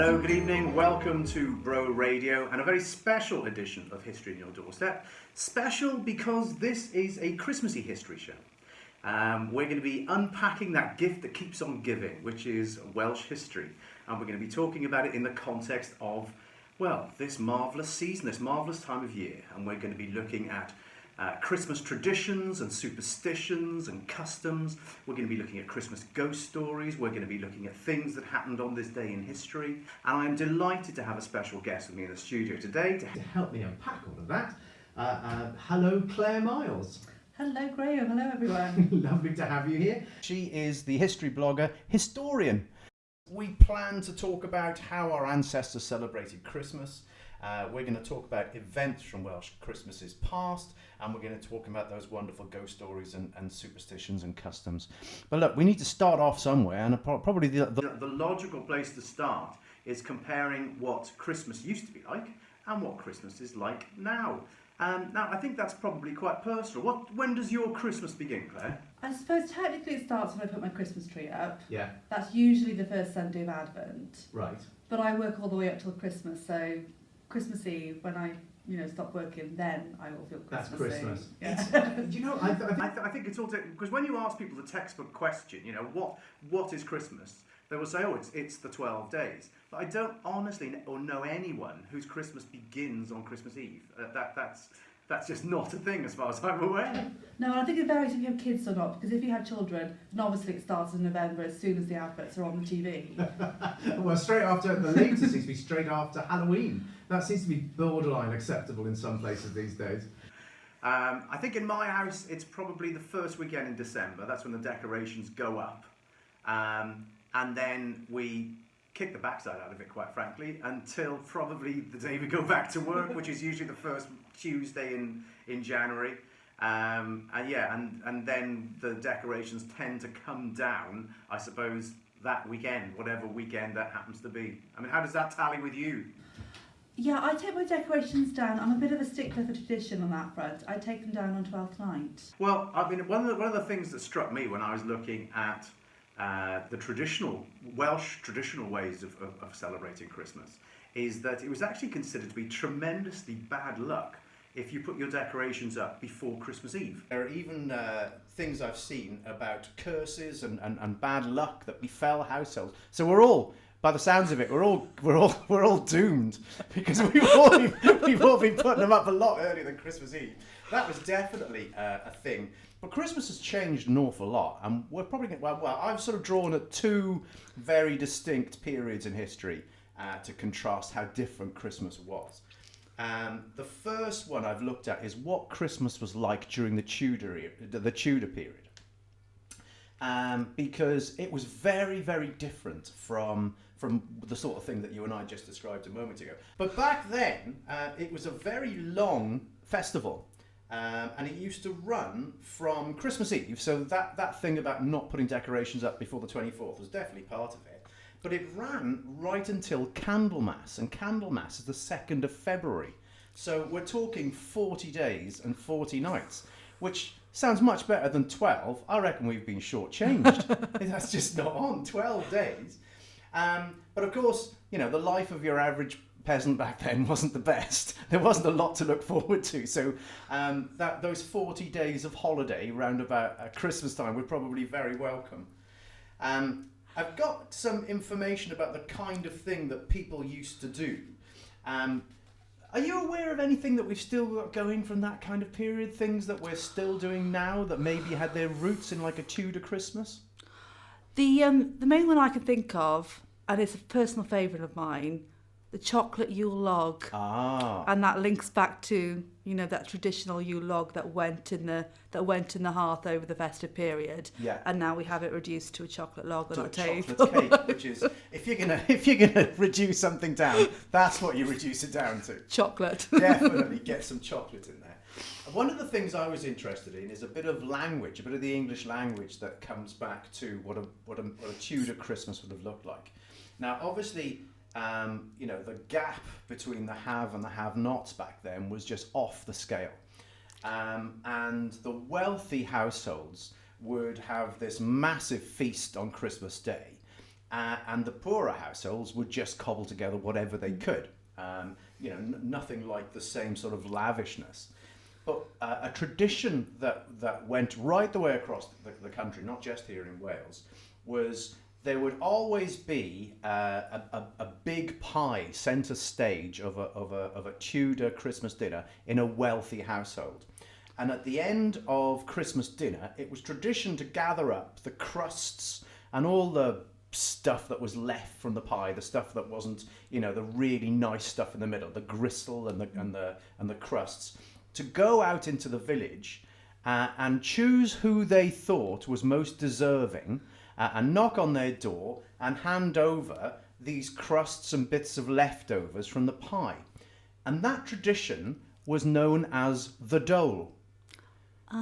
Hello, good evening, welcome to Bro Radio and a very special edition of History on Your Doorstep. Special because this is a Christmassy history show. We're going to be unpacking that gift that keeps on giving, which is Welsh history. And we're going to be talking about it in the context of, well, this marvellous season, this marvellous time of year. And we're going to be looking at Christmas traditions and superstitions and customs. We're going to be looking at Christmas ghost stories. We're going to be looking at things that happened on this day in history. And I'm delighted to have a special guest with me in the studio today to help me unpack all of that. Hello, Claire Miles. Hello, Graham. Hello, everyone. Lovely to have you here. She is the history blogger Hisdoryan. We plan to talk about how our ancestors celebrated Christmas. We're going to talk about events from Welsh Christmases past, and we're going to talk about those wonderful ghost stories and superstitions and customs. But look, we need to start off somewhere, and probably the logical place to start is comparing what Christmas used to be like and what Christmas is like now. Now, I think that's probably quite personal. When does your Christmas begin, Claire? I suppose technically it starts when I put my Christmas tree up. Yeah. That's usually the first Sunday of Advent. Right. But I work all the way up till Christmas, so Christmas Eve, when I stop working, then I will feel Christmassy. That's Christmas. Yeah. I think it's all because when you ask people the textbook question, what is Christmas? They will say, it's the 12 days. But I don't honestly know anyone whose Christmas begins on Christmas Eve. That's just not a thing as far as I'm aware. No, I think it varies if you have kids or not, because if you have children, then obviously it starts in November as soon as the adverts are on the TV. Well, straight after, the latest seems to be straight after Halloween. That seems to be borderline acceptable in some places these days. I think in my house, it's probably the first weekend in December. That's when the decorations go up. And then we kick the backside out of it, quite frankly, until probably the day we go back to work, which is usually the first Tuesday in January. And then the decorations tend to come down, I suppose, that weekend, whatever weekend that happens to be. I mean, how does that tally with you? Yeah, I take my decorations down. I'm a bit of a stickler for tradition on that front. I take them down on 12th night. Well, I mean, one of the things that struck me when I was looking at the Welsh traditional ways of celebrating Christmas is that it was actually considered to be tremendously bad luck if you put your decorations up before Christmas Eve. There are even things I've seen about curses and bad luck that befell households. So we're all, by the sounds of it, we're all doomed because we've all been putting them up a lot earlier than Christmas Eve. That was definitely a thing. But Christmas has changed an awful lot, and we're probably going to, well, I've sort of drawn at two very distinct periods in history to contrast how different Christmas was. The first one I've looked at is what Christmas was like during the Tudor period, because it was very, very different from the sort of thing that you and I just described a moment ago. But back then, it was a very long festival. And it used to run from Christmas Eve, so that thing about not putting decorations up before the 24th was definitely part of it. But it ran right until Candlemas, and Candlemas is the 2nd of February. So we're talking 40 days and 40 nights, which sounds much better than 12. I reckon we've been shortchanged. That's just not on, 12 days. But of course, the life of your average peasant back then wasn't the best. There wasn't a lot to look forward to. So those 40 days of holiday round about Christmas time were probably very welcome. I've got some information about the kind of thing that people used to do. Are you aware of anything that we've still got going from that kind of period? Things that we're still doing now that maybe had their roots in like a Tudor Christmas? The main one I can think of, and it's a personal favourite of mine, the chocolate Yule log. And that links back to that traditional Yule log that went in the hearth over the festive period. Yeah. And now we have it reduced to a chocolate log on our table. Chocolate cake, which is if you're gonna reduce something down, that's what you reduce it down to. Chocolate. Definitely get some chocolate in there. One of the things I was interested in is a bit of language, a bit of the English language that comes back to what a Tudor Christmas would have looked like. Now, obviously, the gap between the have and the have-nots back then was just off the scale. And the wealthy households would have this massive feast on Christmas Day. and the poorer households would just cobble together whatever they could. Nothing like the same sort of lavishness. But a tradition that went right the way across the country, not just here in Wales, was there would always be a big pie centre stage of a Tudor Christmas dinner in a wealthy household. And at the end of Christmas dinner, it was tradition to gather up the crusts and all the stuff that was left from the pie, the stuff that wasn't, the really nice stuff in the middle, the gristle and the crusts, to go out into the village and choose who they thought was most deserving, and knock on their door and hand over these crusts and bits of leftovers from the pie. And that tradition was known as the dole.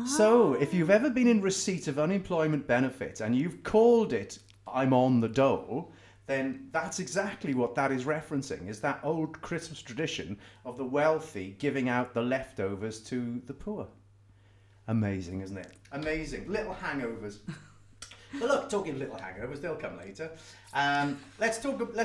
So if you've ever been in receipt of unemployment benefit and you've called it "I'm on the dole," then that's exactly what that is referencing, is that old Christmas tradition of the wealthy giving out the leftovers to the poor. Amazing, isn't it? Amazing. Little hangovers. But look, talking of little hangovers, they'll come later. Let's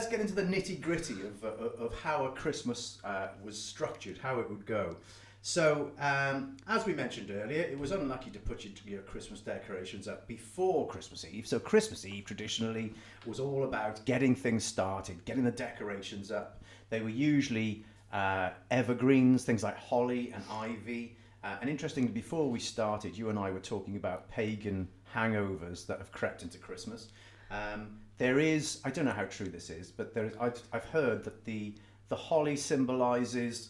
get into the nitty-gritty of how a Christmas was structured, how it would go. So, as we mentioned earlier, it was unlucky to put your Christmas decorations up before Christmas Eve. So Christmas Eve traditionally was all about getting things started, getting the decorations up. They were usually evergreens, things like holly and ivy. And interestingly, before we started, you and I were talking about pagan hangovers that have crept into Christmas. There is, I don't know how true this is, but I've heard that the holly symbolises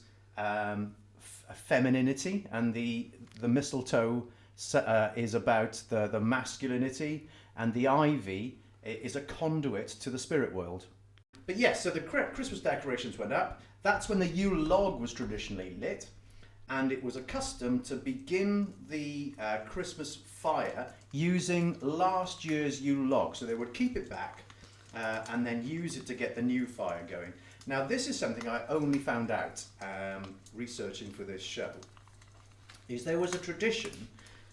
femininity, and the mistletoe is about the masculinity, and the ivy is a conduit to the spirit world. But yes, so the Christmas decorations went up. That's when the Yule log was traditionally lit, and it was a custom to begin the Christmas fire using last year's Yule log. So they would keep it back and then use it to get the new fire going. Now, this is something I only found out researching for this show, is there was a tradition.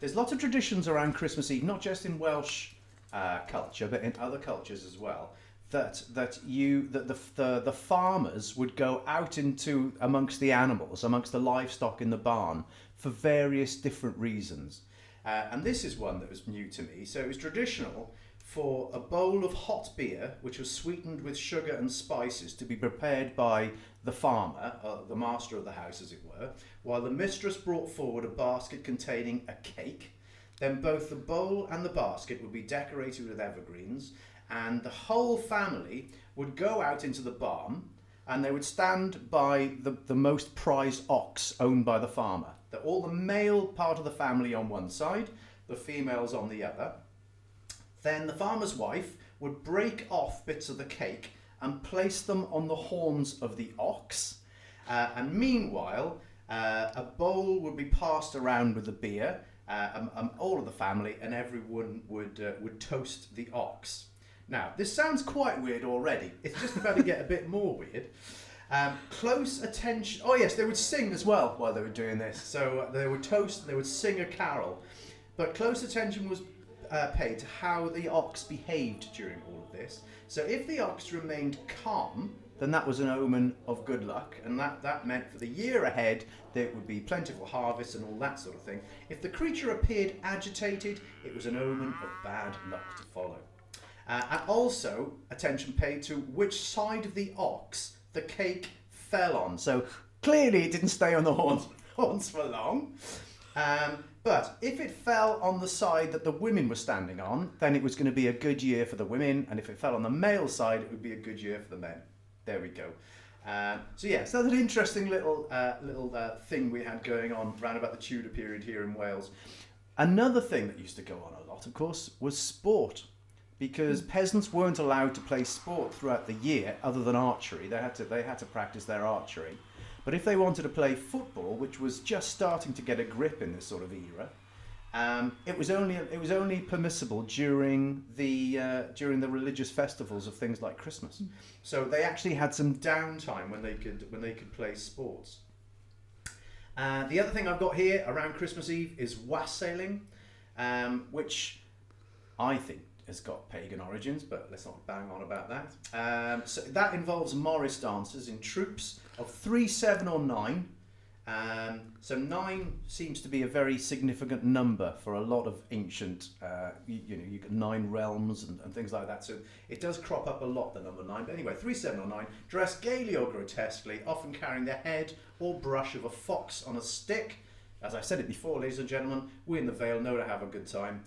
There's lots of traditions around Christmas Eve, not just in Welsh culture, but in other cultures as well, that the farmers would go out into amongst the animals, amongst the livestock in the barn, for various different reasons. And this is one that was new to me. So it was traditional for a bowl of hot beer, which was sweetened with sugar and spices, to be prepared by the farmer, the master of the house as it were, while the mistress brought forward a basket containing a cake. Then both the bowl and the basket would be decorated with evergreens, and the whole family would go out into the barn, and they would stand by the most prized ox owned by the farmer. All the male part of the family on one side, the females on the other. Then the farmer's wife would break off bits of the cake and place them on the horns of the ox. And meanwhile, a bowl would be passed around with the beer, all of the family, and everyone would toast the ox. Now, this sounds quite weird already. It's just about to get a bit more weird. Close attention. Oh yes, they would sing as well while they were doing this. So they would toast and they would sing a carol. But close attention was paid to how the ox behaved during all of this. So if the ox remained calm, then that was an omen of good luck, and that meant for the year ahead there would be plentiful harvests and all that sort of thing. If the creature appeared agitated, it was an omen of bad luck to follow. And also attention paid to which side of the ox the cake fell on. So clearly it didn't stay on the horns for long. But if it fell on the side that the women were standing on, then it was going to be a good year for the women, and if it fell on the male side, it would be a good year for the men. There we go. So that's an interesting little thing we had going on round about the Tudor period here in Wales. Another thing that used to go on a lot, of course, was sport, because peasants weren't allowed to play sport throughout the year other than archery. They had to practice their archery. But if they wanted to play football, which was just starting to get a grip in this sort of era, it was only permissible during the religious festivals of things like Christmas. So they actually had some downtime when they could play sports. The other thing I've got here around Christmas Eve is wassailing, which I think has got pagan origins, but let's not bang on about that. So that involves Morris dancers in troops of 3, 7 or 9. So 9 seems to be a very significant number for a lot of ancient, you got 9 realms and things like that. So it does crop up a lot, the number 9. But anyway, 3, 7 or 9, dressed gaily or grotesquely, often carrying the head or brush of a fox on a stick. As I said it before, ladies and gentlemen, we in the Vale know to have a good time.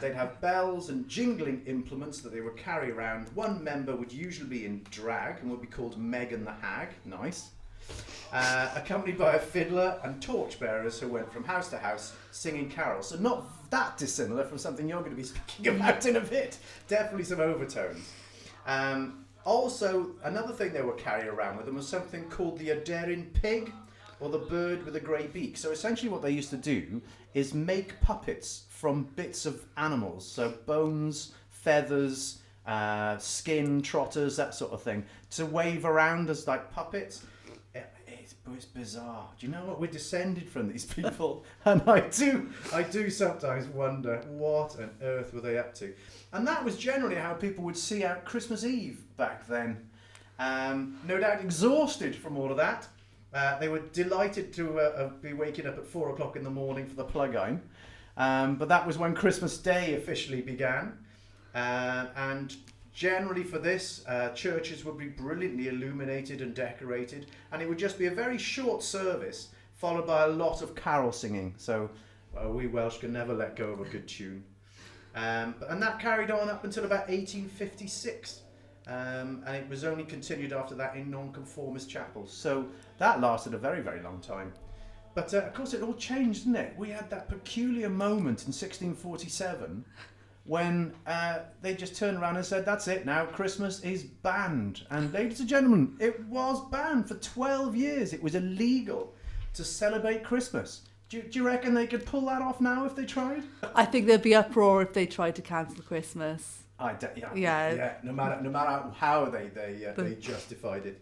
They'd have bells and jingling implements that they would carry around. One member would usually be in drag and would be called Megan the Hag. Nice. Accompanied by a fiddler and torchbearers who went from house to house singing carols. So not that dissimilar from something you're going to be speaking about in a bit. Definitely some overtones. Also, another thing they would carry around with them was something called the Aderyn Pig, or the bird with a grey beak. So essentially what they used to do is make puppets from bits of animals. So bones, feathers, skin, trotters, that sort of thing, to wave around as like puppets. It's bizarre. Do you know what? We're descended from these people, and I do sometimes wonder what on earth were they up to. And that was generally how people would see out Christmas Eve back then. No doubt exhausted from all of that. They were delighted to be waking up at 4 o'clock in the morning for the Plygain. But that was when Christmas Day officially began. And generally for this, churches would be brilliantly illuminated and decorated, and it would just be a very short service followed by a lot of carol singing. So we Welsh can never let go of a good tune. And that carried on up until about 1856. And it was only continued after that in nonconformist chapels. So that lasted a very, very long time. But of course it all changed, didn't it? We had that peculiar moment in 1647 when they just turned around and said, that's it now, Christmas is banned. And ladies and gentlemen, it was banned for 12 years. It was illegal to celebrate Christmas. Do you reckon they could pull that off now if they tried? I think there'd be uproar if they tried to cancel Christmas. Yeah. No matter how they justified it.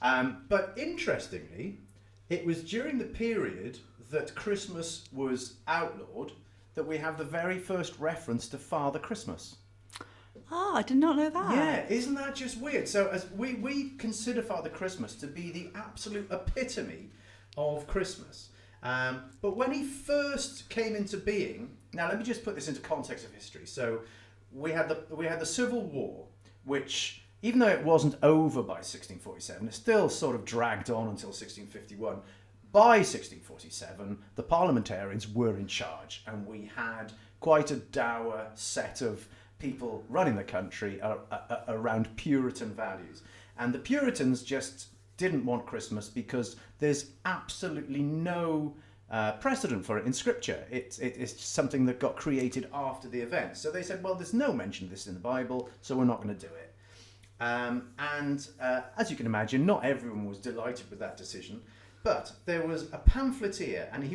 But interestingly, it was during the period that Christmas was outlawed that we have the very first reference to Father Christmas. I did not know that. Yeah, isn't that just weird? So as we consider Father Christmas to be the absolute epitome of Christmas. But when he first came into being, now let me just put this into context of history. So we had the Civil War, which, even though it wasn't over by 1647, it still sort of dragged on until 1651. By 1647, the parliamentarians were in charge, and we had quite a dour set of people running the country around Puritan values. And the Puritans just didn't want Christmas because there's absolutely no precedent for it in Scripture. It's something that got created after the event. So they said, well, there's no mention of this in the Bible, so we're not going to do it. And as you can imagine, not everyone was delighted with that decision. But there was a pamphleteer, and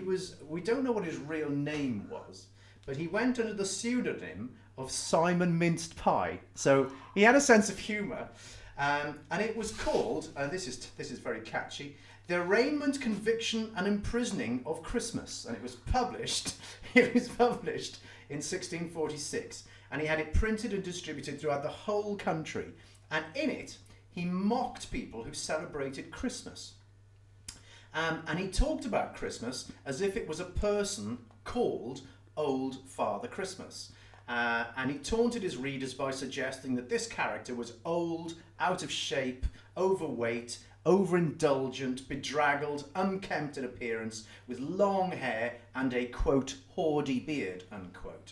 we don't know what his real name was, but he went under the pseudonym of Simon Minced Pie. So he had a sense of humour, and it was called, this is very catchy, The Arraignment, Conviction and Imprisoning of Christmas. And it was published in 1646, and he had it printed and distributed throughout the whole country. And in it, he mocked people who celebrated Christmas. And he talked about Christmas as if it was a person called Old Father Christmas. And he taunted his readers by suggesting that this character was old, out of shape, overweight, overindulgent, bedraggled, unkempt in appearance, with long hair and a, quote, hoary beard, unquote,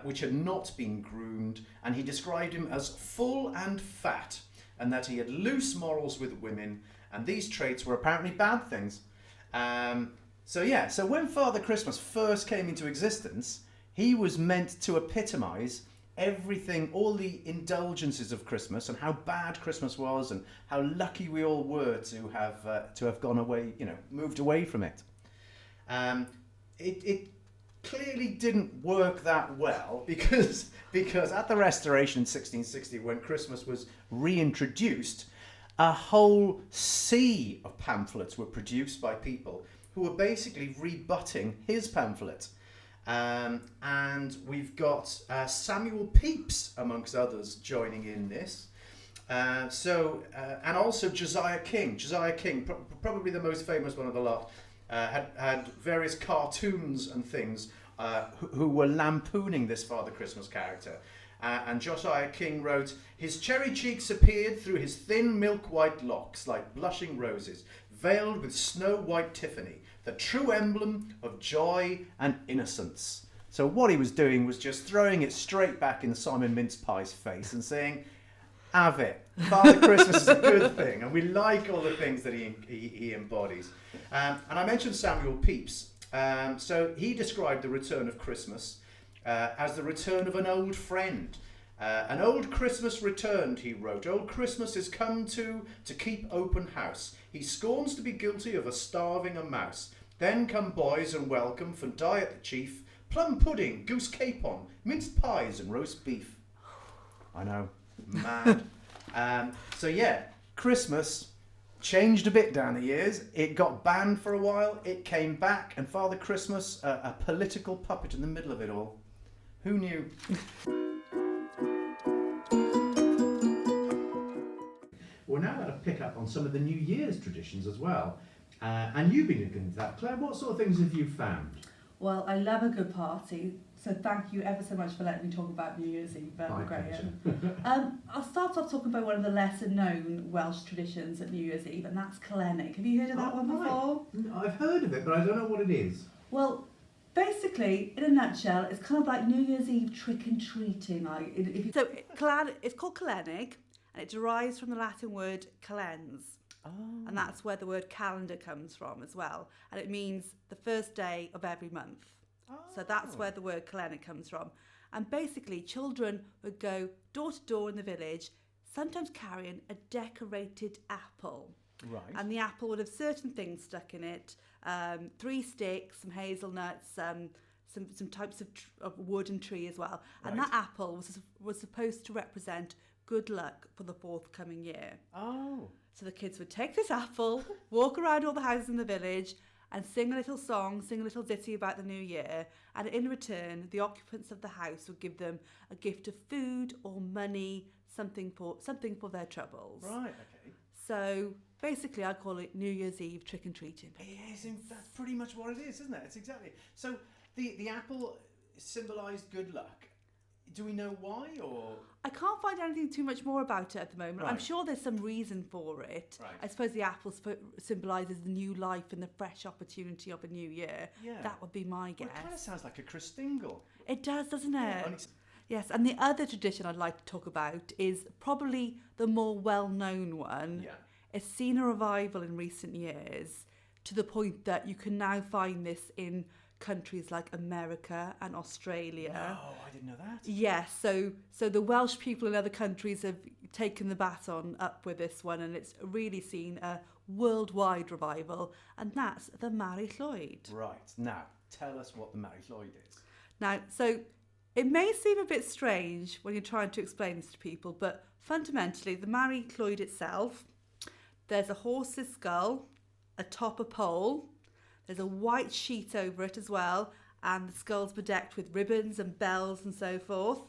which had not been groomed. And he described him as full and fat, and that he had loose morals with women, and these traits were apparently bad things. So when Father Christmas first came into existence, he was meant to epitomise everything, all the indulgences of Christmas, and how bad Christmas was, and how lucky we all were to have gone away, moved away from it. It clearly didn't work that well because at the Restoration in 1660, when Christmas was reintroduced, a whole sea of pamphlets were produced by people who were basically rebutting his pamphlet. And we've got Samuel Pepys, amongst others, joining in this. And also Josiah King. Josiah King, probably the most famous one of the lot, had various cartoons and things who were lampooning this Father Christmas character. And Josiah King wrote, "His cherry cheeks appeared through his thin milk-white locks like blushing roses, veiled with snow-white tiffany, the true emblem of joy and innocence." So what he was doing was just throwing it straight back in Simon Mince-Pie's face and saying, have it. Father Christmas is a good thing, and we like all the things that he embodies. And I mentioned Samuel Pepys. So he described the return of Christmas as the return of an old friend. "An old Christmas returned," he wrote. "Old Christmas is come to keep open house. He scorns to be guilty of starving a mouse. Then come boys and welcome for diet the chief. Plum pudding, goose capon, minced pies and roast beef." I know, mad. So yeah, Christmas changed a bit down the years. It got banned for a while. It came back, and Father Christmas, a political puppet in the middle of it all. Who knew? We're now going to pick up on some of the New Year's traditions as well. And you've been looking into that. Claire, what sort of things have you found? Well, I love a good party, so thank you ever so much for letting me talk about New Year's Eve, Graham. I'll start off talking about one of the lesser known Welsh traditions at New Year's Eve, and that's Calenig. Have you heard of that one before? I've heard of it, but I don't know what it is. Well, basically, in a nutshell, it's kind of like New Year's Eve trick and treating. It's called Calenig, and it derives from the Latin word calens. Oh. And that's where the word calendar comes from as well. And it means the first day of every month. Oh. So that's where the word Calenig comes from. And basically, children would go door to door in the village, sometimes carrying a decorated apple. Right. And the apple would have certain things stuck in it. 3 sticks, some hazelnuts, some types of wood and tree as well. Right. And that apple was supposed to represent good luck for the forthcoming year. Oh. So the kids would take this apple, walk around all the houses in the village and sing a little song, sing a little ditty about the new year. And in return, the occupants of the house would give them a gift of food or money, something for their troubles. Right, okay. So basically, I call it New Year's Eve trick and treating. That's pretty much what it is, isn't it? It's exactly. So the apple symbolised good luck. Do we know why, or...? I can't find anything too much more about it at the moment. Right. I'm sure there's some reason for it. Right. I suppose the apple symbolises the new life and the fresh opportunity of a new year. Yeah. That would be my guess. Well, it kind of sounds like a Christingle. It does, doesn't it? Yeah, yes, and the other tradition I'd like to talk about is probably the more well-known one. Yeah. It's seen a revival in recent years to the point that you can now find this in countries like America and Australia. Oh, I didn't know that. Yes, so the Welsh people in other countries have taken the baton up with this one, and it's really seen a worldwide revival, and that's the Mari Llwyd. Right, now tell us what the Mari Llwyd is. Now, so it may seem a bit strange when you're trying to explain this to people, but fundamentally the Mari Llwyd itself, there's a horse's skull atop a pole. There's a white sheet over it as well, and the skull's bedecked with ribbons and bells and so forth.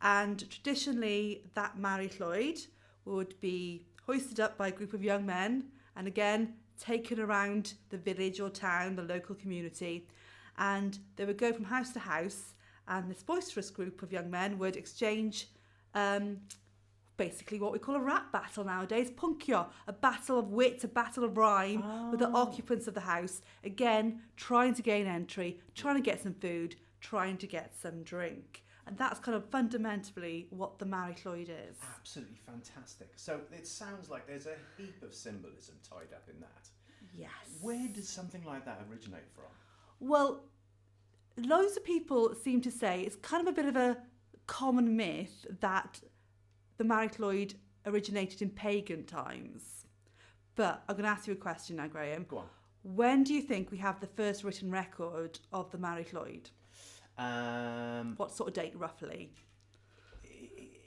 And traditionally, that Mari Llwyd would be hoisted up by a group of young men, and again, taken around the village or town, the local community. And they would go from house to house, and this boisterous group of young men would exchange basically what we call a rap battle nowadays, puncio, a battle of wit, a battle of rhyme with the occupants of the house, again trying to gain entry, trying to get some food, trying to get some drink. And that's kind of fundamentally what the Mari Llwyd is. Absolutely fantastic. So it sounds like there's a heap of symbolism tied up in that. Yes. Where does something like that originate from? Well, loads of people seem to say it's kind of a bit of a common myth that the Mari Llwyd originated in pagan times. But I'm going to ask you a question now, Graham. Go on. When do you think we have the first written record of the Mari Llwyd? What sort of date, roughly?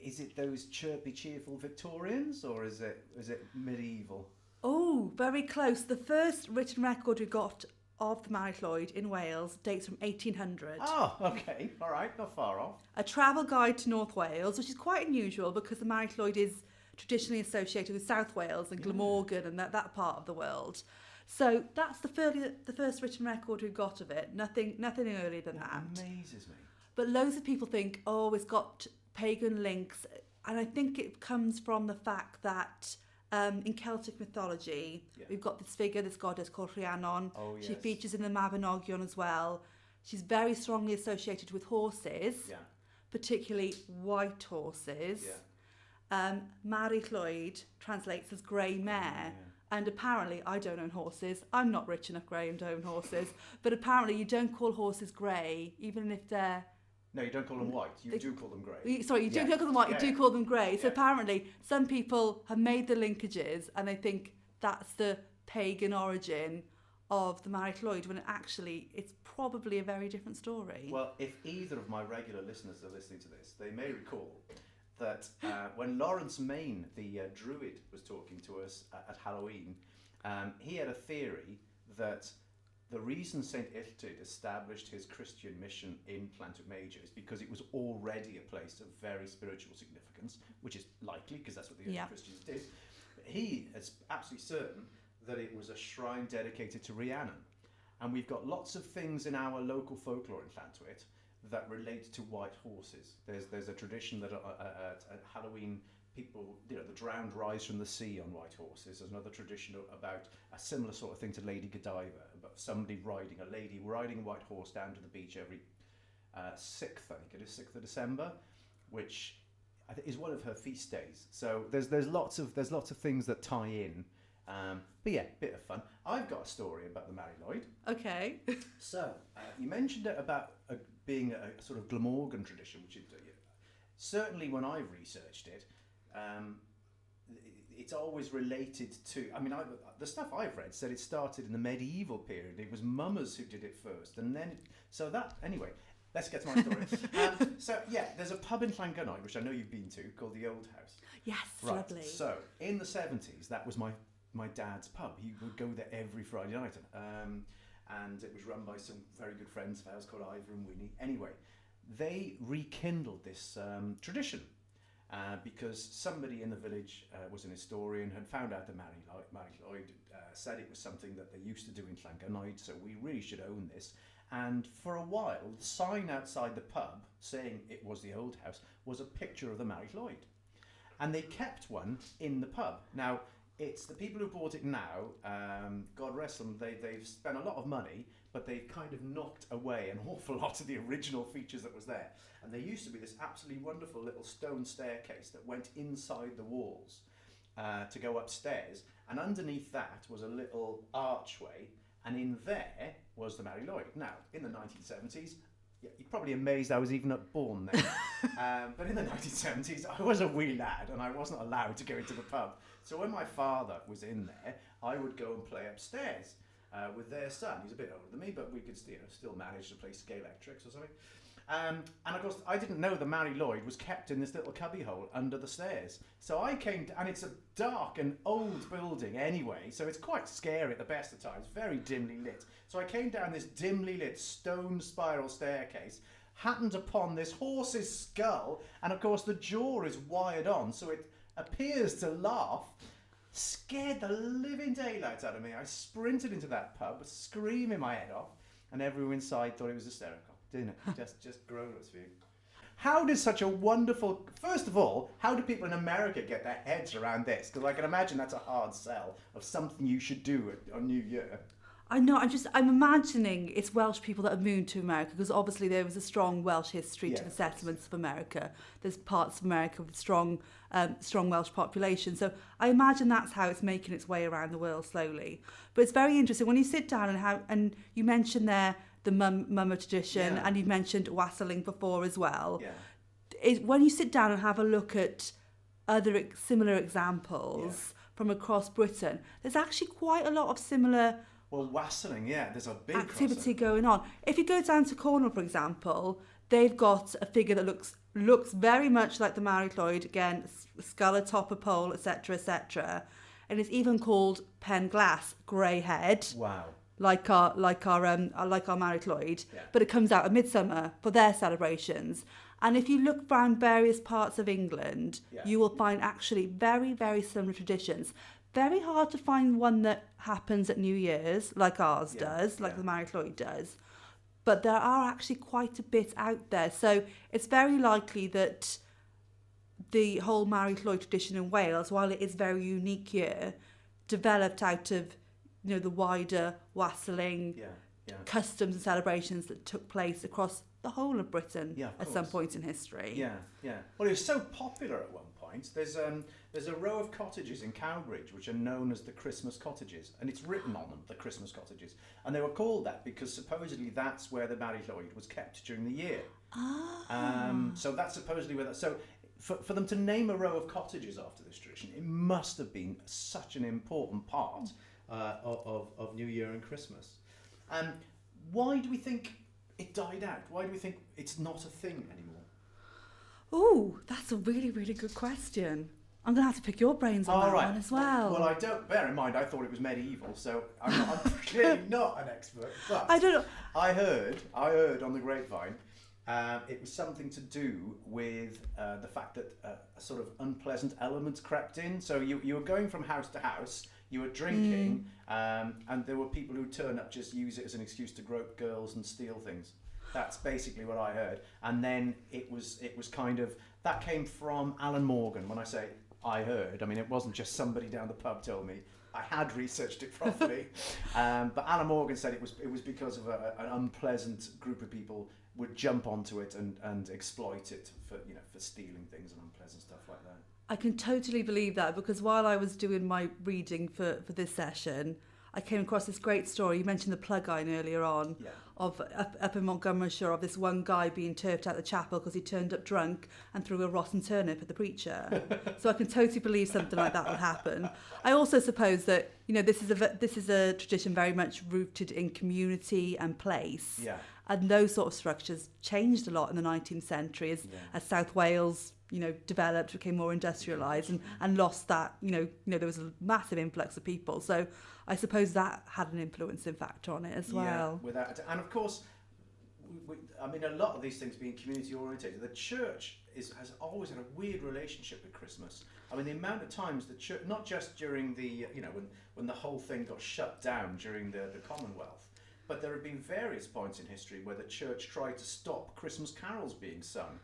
Is it those chirpy, cheerful Victorians, or is it medieval? Oh, very close. The first written record we got of the Mari Llwyd in Wales dates from 1800. Oh, okay. All right. Not far off. A travel guide to North Wales, which is quite unusual because the Mari Llwyd is traditionally associated with South Wales and Glamorgan and that part of the world. So that's the first written record we've got of it. Nothing earlier than that. Amazes me. But loads of people think, oh, it's got pagan links. And I think it comes from the fact that in Celtic mythology, we've got this figure, this goddess called Rhiannon. Oh, yes. She features in the Mabinogion as well. She's very strongly associated with horses, particularly white horses. Mari Llwyd translates as grey mare. And apparently, I don't own horses. I'm not rich enough, Graham, to own horses. But apparently, you don't call horses grey, even if they're... No, you don't call them white. You do call them grey. You don't call them white, you do call them grey. So apparently, some people have made the linkages and they think that's the pagan origin of the Mari Llwyd, when actually it's probably a very different story. Well, if either of my regular listeners are listening to this, they may recall that when Lawrence Main, the druid, was talking to us at Halloween, he had a theory that the reason St. Illtyd established his Christian mission in Llantwit Major is because it was already a place of very spiritual significance, which is likely because that's what the early Christians did. But he is absolutely certain that it was a shrine dedicated to Rhiannon. And we've got lots of things in our local folklore in Llantwit that relate to white horses. There's a tradition that at Halloween, people, the drowned rise from the sea on white horses. There's another tradition about a similar sort of thing to Lady Godiva, about a lady riding a white horse down to the beach every 6th, I think it is, 6th of December, which I think is one of her feast days. So there's lots of things that tie in. But yeah, bit of fun. I've got a story about the Mari Llwyd. Okay. So you mentioned it about being a sort of Glamorgan tradition, which certainly when I've researched it, it's always related to. I mean, the stuff I've read said it started in the medieval period. It was mummers who did it first, and then anyway. Let's get to my story. There's a pub in Plygain, which I know you've been to, called the Old House. Yes, right. Lovely. So in the 70s, that was my dad's pub. He would go there every Friday night, and it was run by some very good friends of ours called Ivor and Winnie. Anyway, they rekindled this tradition. Because somebody in the village was an historian, had found out that Mari Llwyd said it was something that they used to do in Plygain, so we really should own this. And for a while, the sign outside the pub saying it was the Old House was a picture of the Mari Llwyd. And they kept one in the pub. Now, it's the people who bought it now, God rest them, they've spent a lot of money, but they've kind of knocked away an awful lot of the original features that was there. And there used to be this absolutely wonderful little stone staircase that went inside the walls to go upstairs. And underneath that was a little archway, and in there was the Mari Llwyd. Now, in the 1970s, you're probably amazed I was even born then. But in the 1970s, I was a wee lad and I wasn't allowed to go into the pub. So when my father was in there, I would go and play upstairs with their son. He's a bit older than me, but we could still manage to play scale electrics or something. And of course, I didn't know the Mari Llwyd was kept in this little cubbyhole under the stairs. So I came, and it's a dark and old building anyway, so it's quite scary at the best of times, very dimly lit. So I came down this dimly lit stone spiral staircase, happened upon this horse's skull, and of course the jaw is wired on, so it appears to laugh. Scared the living daylights out of me. I sprinted into that pub, screaming my head off, and everyone inside thought it was hysterical. Didn't it? Just grown-ups for you. How does such a wonderful... First of all, how do people in America get their heads around this? Because I can imagine that's a hard sell of something you should do on New Year. I know, I'm imagining it's Welsh people that have moved to America, because obviously there was a strong Welsh history to the settlements of America. There's parts of America with strong Welsh population. So I imagine that's how it's making its way around the world slowly. But it's very interesting when you sit down and you mentioned there the mummer tradition, and you mentioned wassailing before as well. Yeah. When you sit down and have a look at other similar examples from across Britain, there's actually quite a lot of similar... Well, wassailing, there's a big activity going on. If you go down to Cornwall, for example, they've got a figure that looks very much like the Mari Llwyd, again, skull atop a pole, etc., etc. And it's even called Pen Glass, grey head. Wow. like our Mari Llwyd, Yeah. but it comes out at midsummer for their celebrations. And if you look around various parts of England, Yeah. you will find actually very, very similar traditions. Very hard to find one that happens at New Year's, like ours does, like the Mari Llwyd does. But there are actually quite a bit out there. So it's very likely that the whole Mari Llwyd tradition in Wales, while it is very unique here, developed out of, you know, the wider Wassailing customs and celebrations that took place across the whole of Britain at some point in history. Yeah. Well, it was so popular at one point. There's a row of cottages in Cowbridge which are known as the Christmas cottages, and it's written on them, the Christmas cottages, and they were called that because supposedly that's where the Mari Llwyd was kept during the year. So that's supposedly where that. So for them to name a row of cottages after this tradition, it must have been such an important part of New Year and Christmas. Why do we think it died out? Why do we think it's not a thing anymore? Oh, that's a really, really good question. I'm going to have to pick your brains on that one as well. Well, I don't. Bear in mind, I thought it was medieval, so I'm clearly not an expert. But I don't know. I heard on the grapevine, it was something to do with the fact that a sort of unpleasant element crept in. So you were going from house to house, you were drinking, and there were people who turn up, just use it as an excuse to grope girls and steal things. That's basically what I heard. And then it was kind of, that came from Alan Morgan. When I say I heard, I mean, it wasn't just somebody down the pub told me. I had researched it properly. But Alan Morgan said it was because of an unpleasant group of people would jump onto it and exploit it for stealing things and unpleasant stuff like that. I can totally believe that, because while I was doing my reading for this session, I came across this great story. You mentioned the Plygain earlier on, of up in Montgomeryshire, of this one guy being turfed out the chapel because he turned up drunk and threw a rotten turnip at the preacher. So I can totally believe something like that would happen. I also suppose that, you know, this is a tradition very much rooted in community and place. Yeah. And those sort of structures changed a lot in the 19th century as South Wales, you know, developed, became more industrialised and lost that, you know, there was a massive influx of people. So I suppose that had an influencing factor on it as well. Without, and of course, I mean, a lot of these things being community orientated, the church has always had a weird relationship with Christmas. I mean, the amount of times the church, not just during the, when the whole thing got shut down during the Commonwealth, but there have been various points in history where the church tried to stop Christmas carols being sung.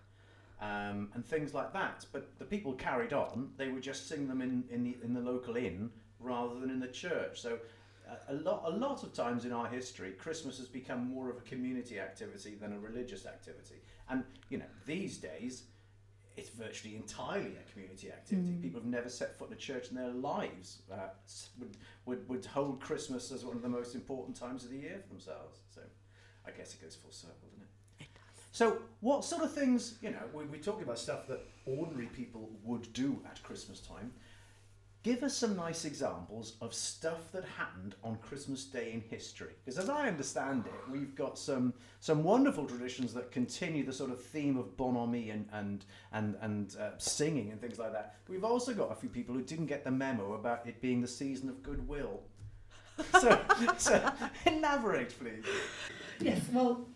And things like that, but the people carried on. They would just sing them in the local inn rather than in the church. So a lot of times in our history, Christmas has become more of a community activity than a religious activity. And these days, it's virtually entirely a community activity. People have never set foot in a church in their lives would hold Christmas as one of the most important times of the year for themselves. So I guess it goes full circle, doesn't it? So what sort of things, we're talking about stuff that ordinary people would do at Christmas time. Give us some nice examples of stuff that happened on Christmas Day in history. Because as I understand it, we've got some wonderful traditions that continue the sort of theme of bonhomie and singing and things like that. We've also got a few people who didn't get the memo about it being the season of goodwill. So elaborate, please. Yes, well,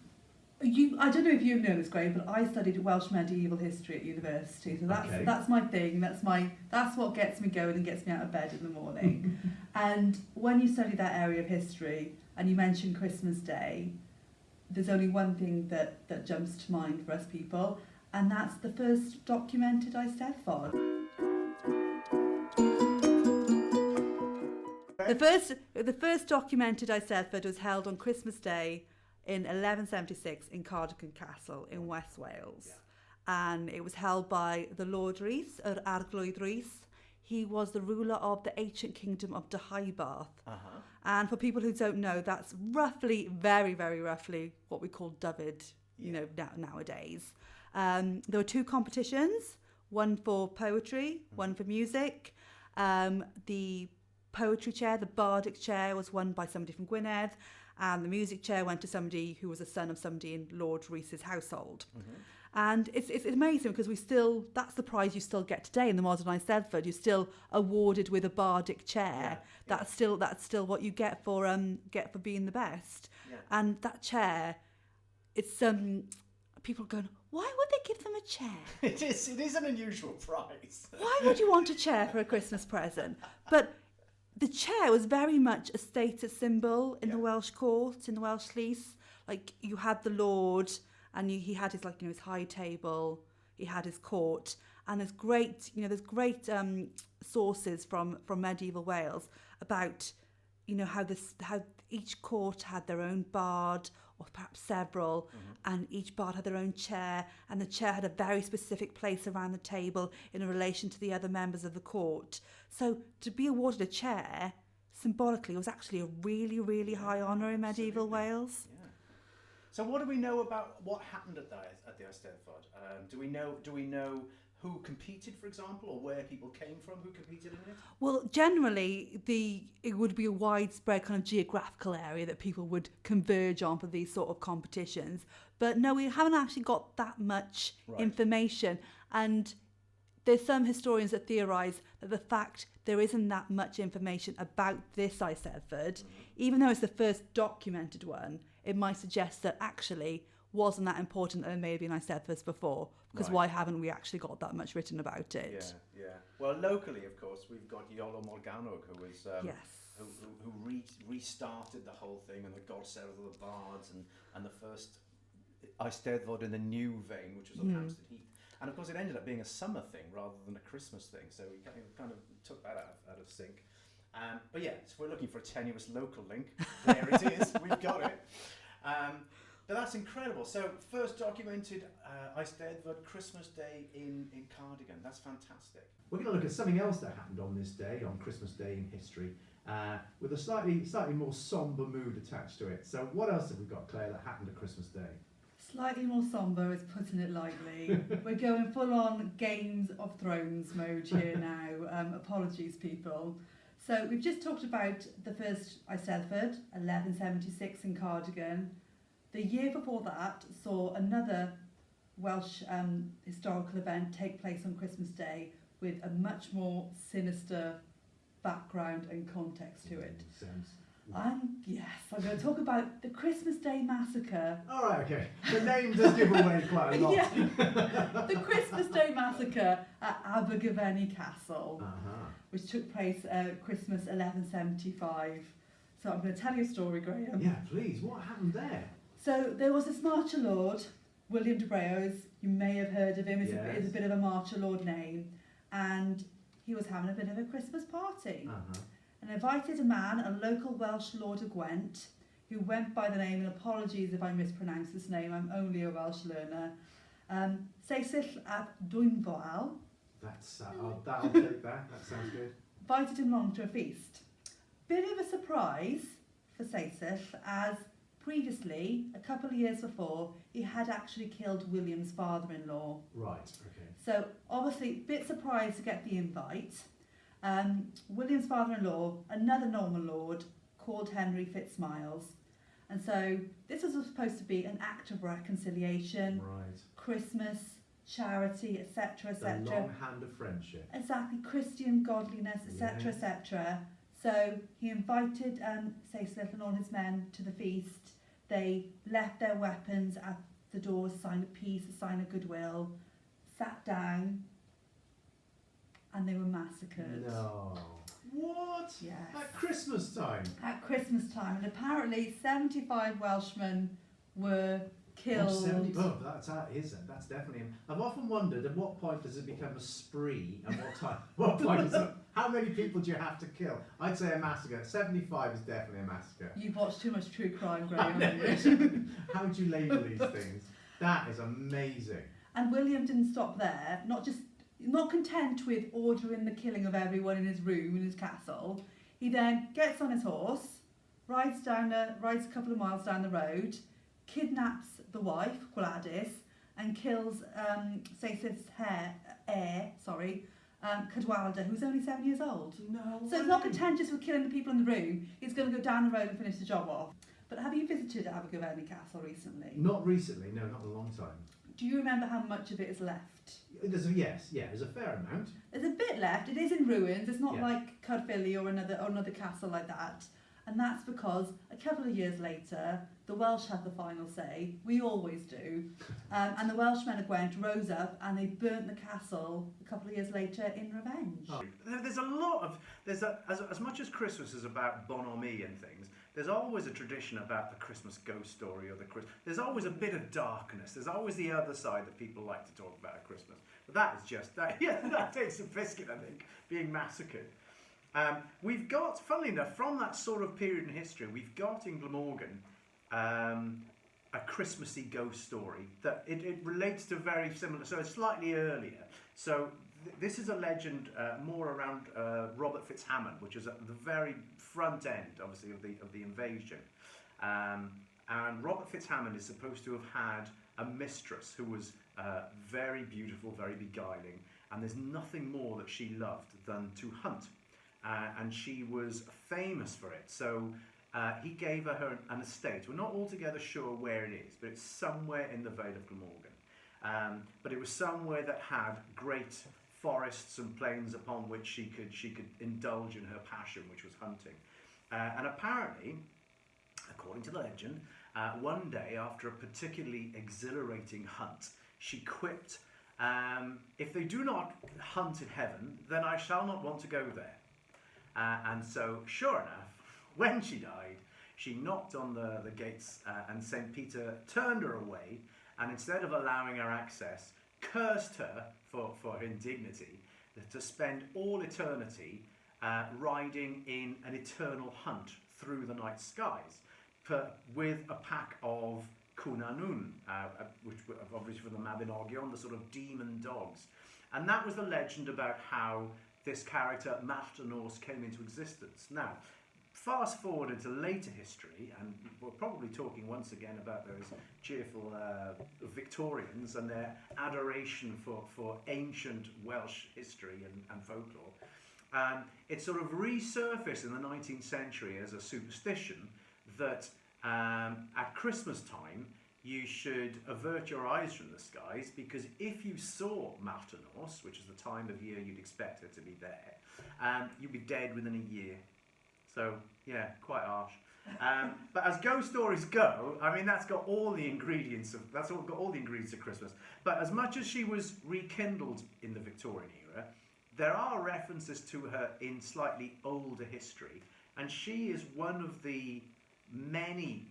I don't know if you've known this, Graham, but I studied Welsh medieval history at university, so that's my thing. That's what gets me going and gets me out of bed in the morning. And when you study that area of history and you mention Christmas Day, there's only one thing that jumps to mind for us people, and that's the first documented Eisteddfod. The first documented Eisteddfod was held on Christmas Day in 1176 in Cardigan Castle in West Wales. And it was held by the Lord Rhys, or Arglwydd Rhys. He was the ruler of the ancient kingdom of Deheubarth. And for people who don't know, that's roughly, very, very roughly, what we call Dyfed, nowadays. There were two competitions, one for poetry, one for music. The poetry chair, the bardic chair, was won by somebody from Gwynedd, and the music chair went to somebody who was a son of somebody in Lord Rhys's household. And it's amazing because that's the prize you still get today in the modern Eisteddfod. You're still awarded with a bardic chair. Yeah. That's still what you get for being the best. Yeah. And that chair, it's people are going, why would they give them a chair? It is an unusual prize. Why would you want a chair for a Christmas present? But the chair was very much a status symbol in the Welsh court, in the Welsh llys. Like, you had the Lord, and he had his, like, his high table, he had his court, and there's great sources from medieval Wales about, how each court had their own bard, or perhaps several, and each bard had their own chair, and the chair had a very specific place around the table in relation to the other members of the court. So to be awarded a chair, symbolically, was actually a really, really high honour in medieval Wales. Yeah. So what do we know about what happened at the Eisteddfod? Do we know who competed, for example, or where people came from who competed in it? Well, generally, it would be a widespread kind of geographical area that people would converge on for these sort of competitions. But no, we haven't actually got that much information. And there's some historians that theorise that the fact there isn't that much information about this Eisteddfod, even though it's the first documented one, it might suggest that actually wasn't that important and there may have been Eisteddfods before, because why haven't we actually got that much written about it? Yeah. Well, locally, of course, we've got Iolo Morgannwg, who was who restarted the whole thing, and the Gorsedd of the Bards, and the first Eisteddfod in the new vein, which was on Hampstead Heath. And of course, it ended up being a summer thing rather than a Christmas thing, so we kind of took that out of sync. But yeah, so we're looking for a tenuous local link. There it is, we've got it. But that's incredible. So first documented Eisteddfod Christmas Day in Cardigan. That's fantastic. We're going to look at something else that happened on this day, on Christmas Day in history, with a slightly more sombre mood attached to it. So what else have we got, Claire, that happened at Christmas Day? Slightly more sombre is putting it lightly. We're going full on Games of Thrones mode here now. Apologies, people. So we've just talked about the first Eisteddfod, 1176 in Cardigan. The year before that saw another Welsh historical event take place on Christmas Day with a much more sinister background and context to it. I'm going to talk about the Christmas Day Massacre. All right, okay. The name does give away quite a lot. The Christmas Day Massacre at Abergavenny Castle, which took place Christmas 1175. So I'm going to tell you a story, Graham. Yeah, please. What happened there? So there was this marcher lord, William de Breos. You may have heard of him. It's a bit of a marcher lord name. And he was having a bit of a Christmas party. And invited a man, a local Welsh Lord of Gwent, who went by the name, and apologies if I mispronounce this name, I'm only a Welsh learner, Seisyll ap Dwynfoel. I'll take that. That sounds good. Invited him along to a feast. Bit of a surprise for Seisyll, as previously, a couple of years before, he had actually killed William's father-in-law. Right, okay. So obviously, a bit surprised to get the invite. William's father-in-law, another Norman lord called Henry Fitzmiles. And so this was supposed to be an act of reconciliation, Christmas, charity, etc., etc. The long hand of friendship. Exactly, Christian godliness, etc., etc. So he invited Seisyll and all his men to the feast. They left their weapons at the door, a sign of peace, a sign of goodwill, sat down, and they were massacred. No. What? Yes. At Christmas time? At Christmas time. And apparently 75 Welshmen were killed. That's definitely... I've often wondered, at what point does it become a spree, and what point is it... How many people do you have to kill? I'd say a massacre. 75 is definitely a massacre. You've watched too much true crime, Graham. How would you label these things? That is amazing. And William didn't stop there. Not content with ordering the killing of everyone in his room, in his castle, he then gets on his horse, rides a couple of miles down the road, kidnaps the wife, Gladys, and kills Seisyll's heir, Cadwaladr, who's only 7 years old. No. So he's not content just with killing the people in the room, he's going to go down the road and finish the job off. But have you visited Abergavenny Castle recently? Not recently, no, not in a long time. Do you remember how much of it is left? There's a fair amount. There's a bit left. It is in ruins. It's not Yeah. like Caerphilly or another castle like that. And that's because a couple of years later, the Welsh had the final say. We always do. And the Welshmen of Gwent rose up and they burnt the castle a couple of years later in revenge. Oh. As much as Christmas is about bonhomie and things, there's always a tradition about the Christmas ghost story or there's always a bit of darkness. There's always the other side that people like to talk about at Christmas. But that is just that. Yeah, that takes a biscuit, I think, being massacred. We've got, funnily enough, from that sort of period in history, we've got in Glamorgan a Christmassy ghost story that it relates to very similar, so it's slightly earlier. So this is a legend more around Robert Fitzhammond, which is at the very front end, obviously, of the invasion. And Robert Fitzhammond is supposed to have had a mistress who was very beautiful, very beguiling, and there's nothing more that she loved than to hunt. And she was famous for it. So he gave her an estate. We're not altogether sure where it is, but it's somewhere in the Vale of Glamorgan. But it was somewhere that had great forests and plains upon which she could indulge in her passion, which was hunting. And apparently, according to the legend, one day after a particularly exhilarating hunt, she quipped, "If they do not hunt in heaven, then I shall not want to go there." And so, sure enough, when she died, she knocked on the gates and St. Peter turned her away and instead of allowing her access, cursed her for her indignity to spend all eternity riding in an eternal hunt through the night skies with a pack of Cwnanwn, which were obviously from the Mabinogion, the sort of demon dogs. And that was the legend about how this character, Maltanos, came into existence. Now, fast forward into later history, and we're probably talking once again about those cheerful Victorians and their adoration for ancient Welsh history and folklore. It sort of resurfaced in the 19th century as a superstition that at Christmas time, you should avert your eyes from the skies because if you saw Maltanos, which is the time of year you'd expect her to be there, you'd be dead within a year. So, yeah, quite harsh. But as ghost stories go, I mean, that's got all the ingredients of Christmas. But as much as she was rekindled in the Victorian era, there are references to her in slightly older history, and she is one of the many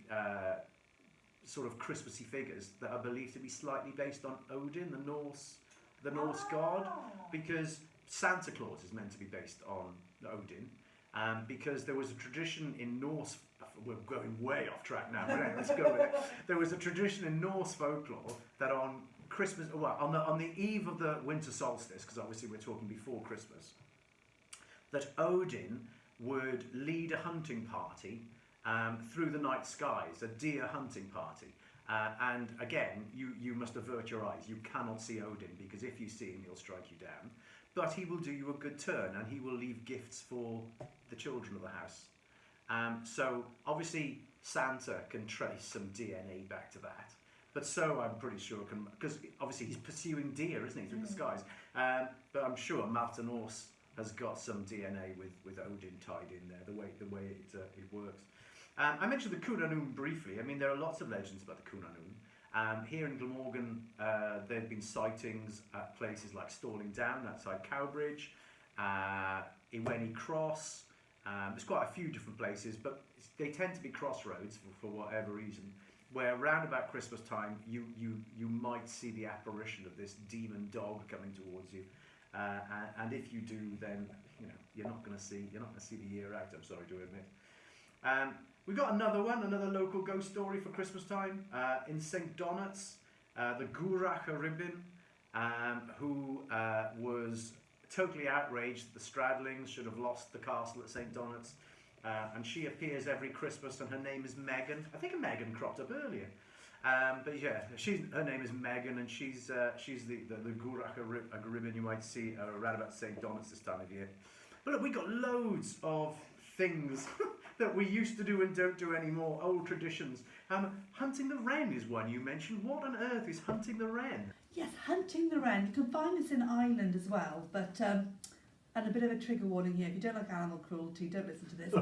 sort of Christmassy figures that are believed to be slightly based on Odin, the Norse god, because Santa Claus is meant to be based on Odin, because there was a tradition in Norse. We're going way off track now, but anyway, let's go with it. There was a tradition in Norse folklore that on Christmas, on the eve of the winter solstice, because obviously we're talking before Christmas, that Odin would lead a hunting party through the night skies, a deer hunting party. And again, you must avert your eyes. You cannot see Odin, because if you see him, he'll strike you down. But he will do you a good turn, and he will leave gifts for the children of the house. So obviously Santa can trace some DNA back to that. But so I'm pretty sure because obviously he's pursuing deer, isn't he, through the skies. But I'm sure Maltanos has got some DNA with Odin tied in there, the way it works. I mentioned the Cwnanwn briefly. I mean, there are lots of legends about the Cwnanwn. Here in Glamorgan, there have been sightings at places like Stalling Down, outside Cowbridge, Iweni Cross. There's quite a few different places, but they tend to be crossroads for whatever reason, where around about Christmas time, you might see the apparition of this demon dog coming towards you. And if you do, then you're not going to see the year out. I'm sorry to admit. We've got another local ghost story for Christmas time in St. Donat's, the Gwrach a Ribbon, who was totally outraged that the Stradlings should have lost the castle at St. Donat's, and she appears every Christmas, and her name is Megan. I think a Megan cropped up earlier. But yeah, her name is Megan, and she's the Gwrach a Ribbon you might see around about St. Donat's this time of year. But look, we got loads of things that we used to do and don't do anymore, old traditions. Hunting the wren is one you mentioned. What on earth is hunting the wren? Yes, hunting the wren. You can find this in Ireland as well, but and a bit of a trigger warning here. If you don't like animal cruelty, don't listen to this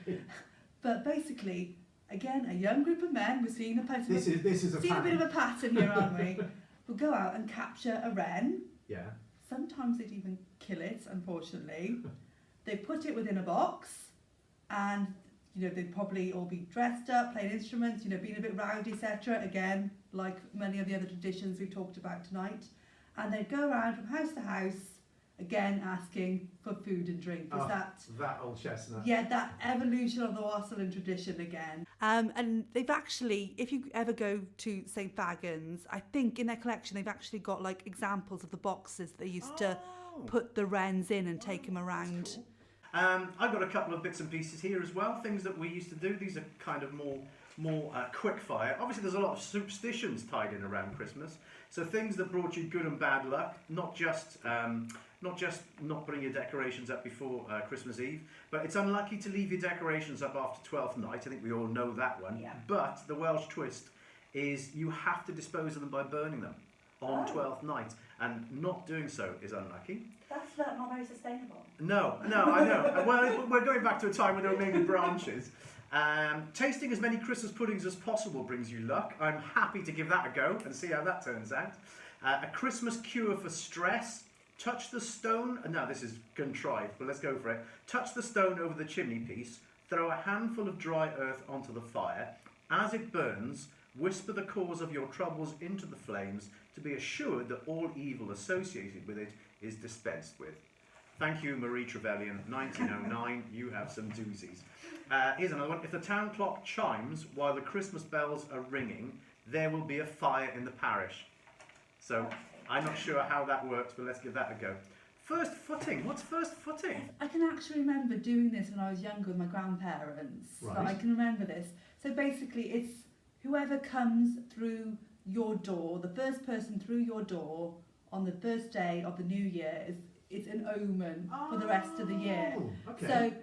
bit. But basically, again, a young group of men, we're seeing a pattern. This is a seeing a bit of a pattern here, aren't we? We'll go out and capture a wren. Yeah. Sometimes they'd even kill it, unfortunately. They put it within a box, and they'd probably all be dressed up, playing instruments, being a bit rowdy, etc. Again, like many of the other traditions we've talked about tonight. And they'd go around from house to house, again asking for food and drink. Is that old chestnut? Yeah, that evolution of the Wassailing tradition again. And they've actually, if you ever go to St Fagans, I think in their collection they've actually got like examples of the boxes they used to put the wrens in and take them around. Cool. I've got a couple of bits and pieces here as well, things that we used to do. These are kind of more quick fire. Obviously there's a lot of superstitions tied in around Christmas. So things that brought you good and bad luck, not just not putting your decorations up before Christmas Eve, but it's unlucky to leave your decorations up after 12th night. I think we all know that one. Yeah. But the Welsh twist is you have to dispose of them by burning them on 12th night, and not doing so is unlucky. That's not very sustainable. No, I know. Well, we're going back to a time when there were mainly branches. Tasting as many Christmas puddings as possible brings you luck. I'm happy to give that a go and see how that turns out. A Christmas cure for stress. Touch the stone. Now this is contrived, but let's go for it. Touch the stone over the chimney piece. Throw a handful of dry earth onto the fire. As it burns, whisper the cause of your troubles into the flames to be assured that all evil associated with it is dispensed with. Thank you, Mari Llwyd, 1909. You have some doozies. Here's another one. If the town clock chimes while the Christmas bells are ringing, there will be a fire in the parish. So I'm not sure how that works, but let's give that a go. First footing. What's first footing? I can actually remember doing this when I was younger with my grandparents. Right. So I can remember this. So basically, it's whoever comes through your door, the first person through your door on the first day of the new year is an omen for the rest of the year. Okay. So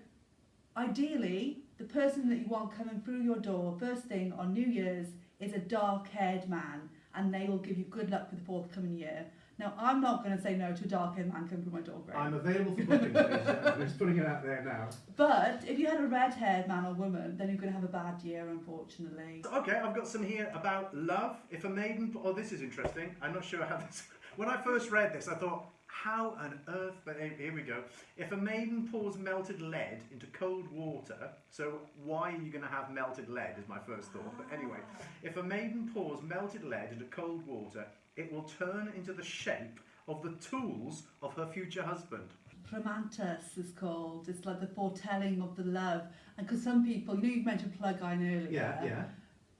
ideally, the person that you want coming through your door first thing on New Year's is a dark-haired man, and they will give you good luck for the forthcoming year. Now, I'm not going to say no to a dark-haired man coming through my door, Graham. I'm available for booking, please. I'm just putting it out there now. But if you had a red-haired man or woman, then you're going to have a bad year, unfortunately. Okay, I've got some here about love. If a maiden... Oh, this is interesting. I'm not sure how this... When I first read this, I thought, how on earth... But here we go. If a maiden pours melted lead into cold water... So why are you going to have melted lead is my first thought. But anyway, if a maiden pours melted lead into cold water... it will turn into the shape of the tools of her future husband. Romantus is called. It's like the foretelling of the love. And because some people, you mentioned Plygain earlier. Yeah.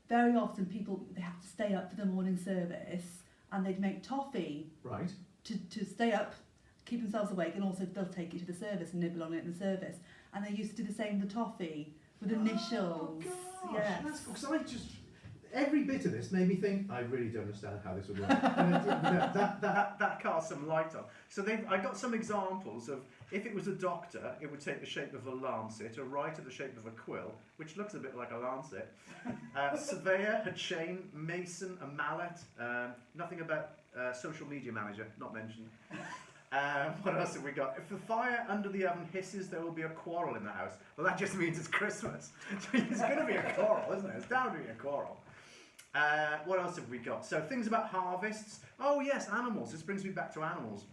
Very often people, they have to stay up for the morning service and they'd make toffee. Right. To stay up, keep themselves awake, and also they'll take it to the service and nibble on it in the service. And they used to do the same with the toffee, with initials. Oh, gosh. Yes. That's because every bit of this made me think, I really don't understand how this would work. that casts some light on. So I got some examples of, if it was a doctor, it would take the shape of a lancet, a writer the shape of a quill, which looks a bit like a lancet, surveyor, a chain, mason, a mallet, nothing about social media manager, not mentioned. What else have we got? If the fire under the oven hisses, there will be a quarrel in the house. Well, that just means it's Christmas. So it's going to be a quarrel, isn't it? It's down to be a quarrel. What else have we got? So things about harvests. Oh yes, animals. This brings me back to animals.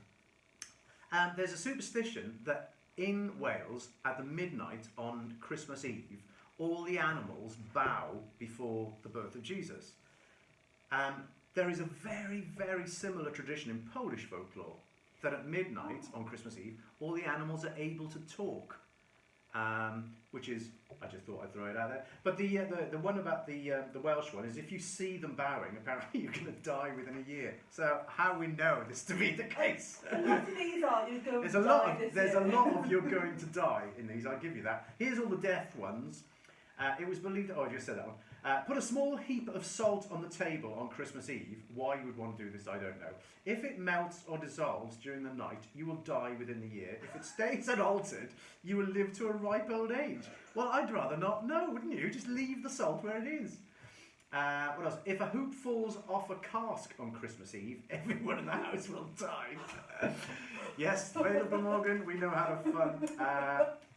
There's a superstition that in Wales, at the midnight on Christmas Eve, all the animals bow before the birth of Jesus. There is a very, very similar tradition in Polish folklore that at midnight on Christmas Eve, all the animals are able to talk. Which is, I just thought I'd throw it out there. But the one about the Welsh one is if you see them bowing, apparently you're going to die within a year. So how we know this to be the case? These are you're going there's a lot of you're going to die in these. I'll give you that. Here's all the death ones. It was believed, I just said that one. Put a small heap of salt on the table on Christmas Eve. Why you would want to do this, I don't know. If it melts or dissolves during the night, you will die within the year. If it stays unaltered, you will live to a ripe old age. Well, I'd rather not know, wouldn't you? Just leave the salt where it is. What else? If a hoop falls off a cask on Christmas Eve, everyone in the house will die. Yes, available, Morgan. We know how to fun.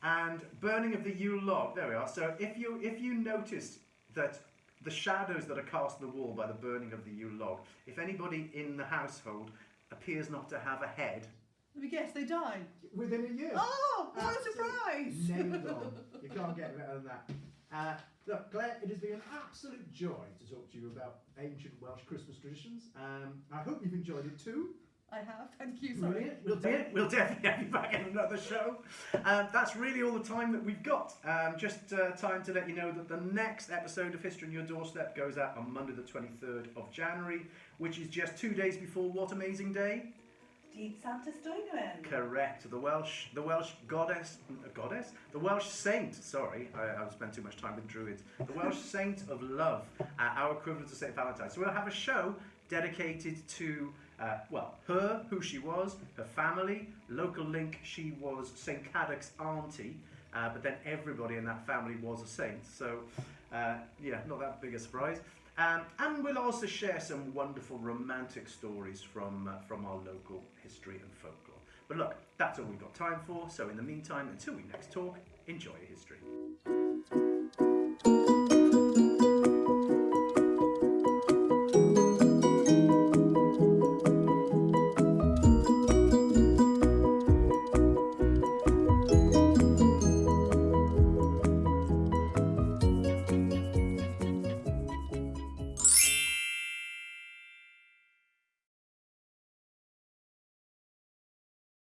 And burning of the Yule log. There we are. So if you noticed that the shadows that are cast on the wall by the burning of the Yule log, if anybody in the household appears not to have a head, Let me guess, they die. Within a year. Oh, what a surprise! Nailed on. You can't get better than that. Look, Claire, it has been an absolute joy to talk to you about ancient Welsh Christmas traditions. I hope you've enjoyed it too. I have, thank you. Sorry. Brilliant. We'll definitely have you back in another show. That's really all the time that we've got. Just time to let you know that the next episode of History on Your Doorstep goes out on Monday the 23rd of January, which is just 2 days before what amazing day? Dydd Sant Hisdoryan. Correct. The Welsh goddess, the Welsh saint. Sorry, I've spent too much time with druids. The Welsh saint of love, our equivalent to Saint Valentine. So we'll have a show dedicated to her, who she was, her family. Local link, she was Saint Cadoc's auntie, but then everybody in that family was a saint. So not that big a surprise. And we'll also share some wonderful romantic stories from our local history and folklore. But look, that's all we've got time for. So in the meantime, until we next talk, enjoy your history.